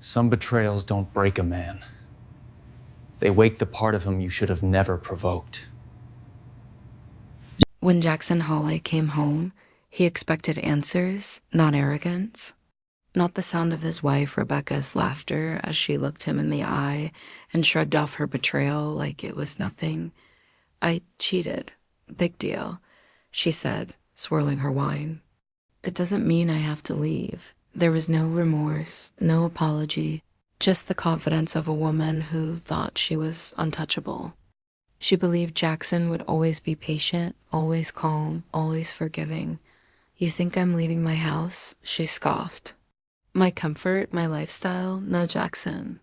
Some betrayals don't break a man. They wake the part of him you should have never provoked. When Jackson Hawley came home, he expected answers, not arrogance. Not the sound of his wife Rebecca's laughter as she looked him in the eye and shrugged off her betrayal like it was nothing. "I cheated. Big deal," she said, swirling her wine. "It doesn't mean I have to leave." There was no remorse, no apology, just the confidence of a woman who thought she was untouchable. She believed Jackson would always be patient, always calm, always forgiving. "You think I'm leaving my house?" she scoffed. "My comfort, my lifestyle? No, Jackson.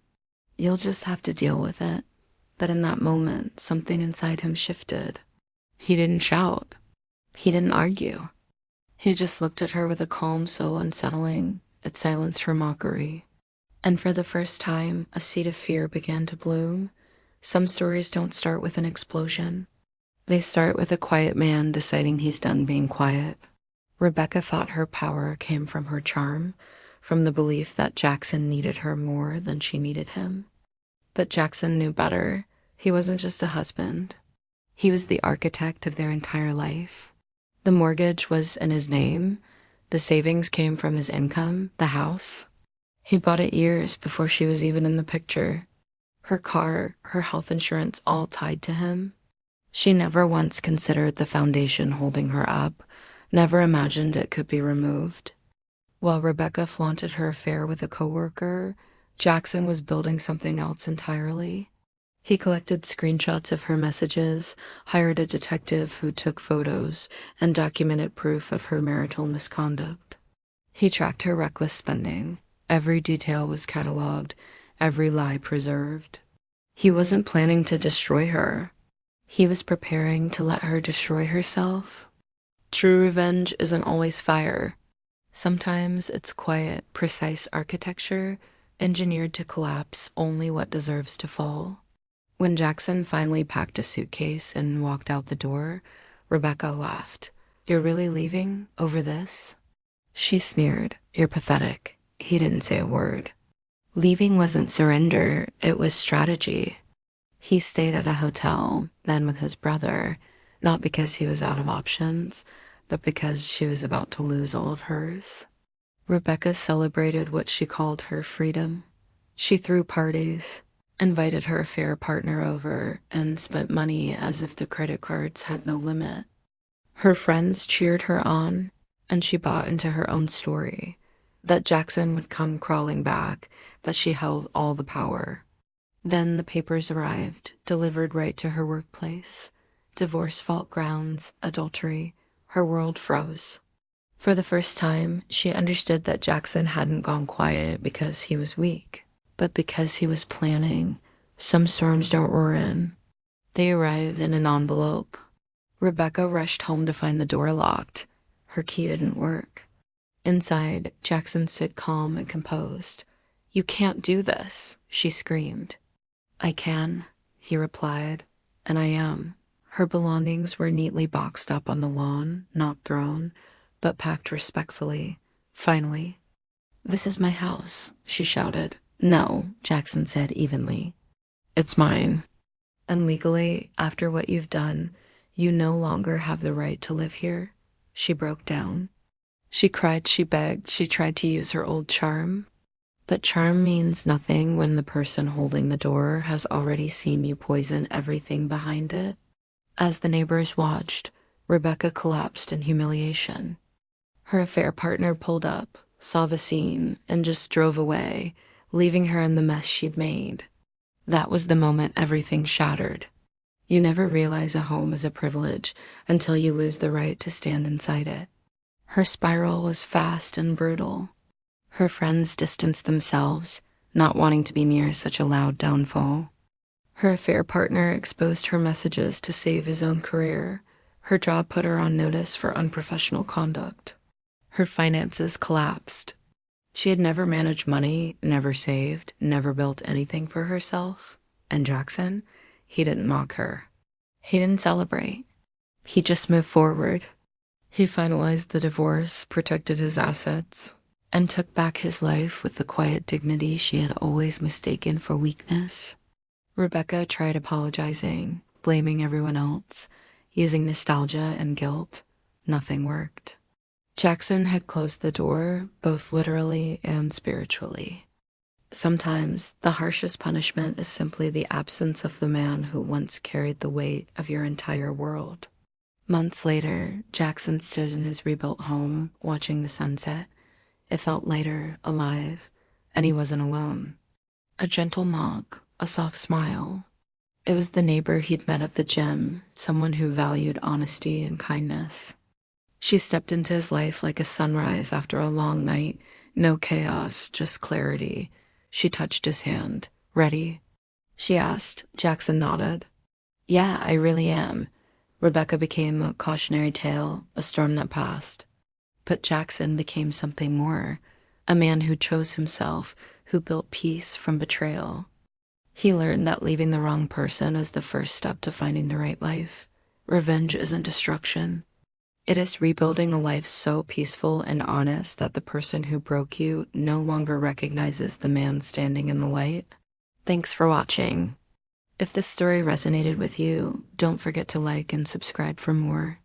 You'll just have to deal with it." But in that moment, something inside him shifted. He didn't shout. He didn't argue. He just looked at her with a calm so unsettling, it silenced her mockery. And for the first time, a seed of fear began to bloom. Some stories don't start with an explosion. They start with a quiet man deciding he's done being quiet. Rebecca thought her power came from her charm, from the belief that Jackson needed her more than she needed him. But Jackson knew better. He wasn't just a husband. He was the architect of their entire life. The mortgage was in his name. The savings came from his income, the house. He bought it years before she was even in the picture. Her car, her health insurance, all tied to him. She never once considered the foundation holding her up, never imagined it could be removed. While Rebecca flaunted her affair with a coworker, Jackson was building something else entirely. He collected screenshots of her messages, hired a detective who took photos, and documented proof of her marital misconduct. He tracked her reckless spending. Every detail was cataloged, every lie preserved. He wasn't planning to destroy her. He was preparing to let her destroy herself. True revenge isn't always fire. Sometimes it's quiet, precise architecture, engineered to collapse only what deserves to fall. When Jackson finally packed a suitcase and walked out the door, Rebecca laughed. "You're really leaving over this?" She sneered. "You're pathetic." He didn't say a word. Leaving wasn't surrender, it was strategy. He stayed at a hotel, then with his brother, not because he was out of options, but because she was about to lose all of hers. Rebecca celebrated what she called her freedom. She threw parties, invited her affair partner over, and spent money as if the credit cards had no limit. Her friends cheered her on, and she bought into her own story, that Jackson would come crawling back, that she held all the power. Then the papers arrived, delivered right to her workplace. Divorce fault grounds, adultery. Her world froze. For the first time, she understood that Jackson hadn't gone quiet because he was weak, but because he was planning. Some storms don't roar in. They arrive in an envelope. Rebecca rushed home to find the door locked. Her key didn't work. Inside, Jackson stood calm and composed. "You can't do this," she screamed. "I can," he replied, "and I am." Her belongings were neatly boxed up on the lawn, not thrown, but packed respectfully. Finally, "This is my house," she shouted. "No," Jackson said evenly. "It's mine. And legally, after what you've done, you no longer have the right to live here." She broke down. She cried, she begged, she tried to use her old charm. But charm means nothing when the person holding the door has already seen you poison everything behind it. As the neighbors watched, Rebecca collapsed in humiliation. Her affair partner pulled up, saw the scene, and just drove away, leaving her in the mess she'd made. That was the moment everything shattered. You never realize a home is a privilege until you lose the right to stand inside it. Her spiral was fast and brutal. Her friends distanced themselves, not wanting to be near such a loud downfall. Her affair partner exposed her messages to save his own career. Her job put her on notice for unprofessional conduct. Her finances collapsed. She had never managed money, never saved, never built anything for herself. And Jackson, he didn't mock her. He didn't celebrate. He just moved forward. He finalized the divorce, protected his assets. and took back his life with the quiet dignity she had always mistaken for weakness. Rebecca tried apologizing, blaming everyone else, using nostalgia and guilt. Nothing worked. Jackson had closed the door, both literally and spiritually. Sometimes the harshest punishment is simply the absence of the man who once carried the weight of your entire world. Months later, Jackson stood in his rebuilt home, watching the sunset. It felt lighter, alive, and he wasn't alone. A gentle knock, a soft smile. It was the neighbor he'd met at the gym, someone who valued honesty and kindness. She stepped into his life like a sunrise after a long night. No chaos, just clarity. She touched his hand. "Ready?" she asked. Jackson nodded. "Yeah, I really am." Rebecca became a cautionary tale, a storm that passed. But Jackson became something more, a man who chose himself, who built peace from betrayal. He learned that leaving the wrong person is the first step to finding the right life. Revenge isn't destruction. It is rebuilding a life so peaceful and honest that the person who broke you no longer recognizes the man standing in the light. Thanks for watching. If this story resonated with you, don't forget to like and subscribe for more.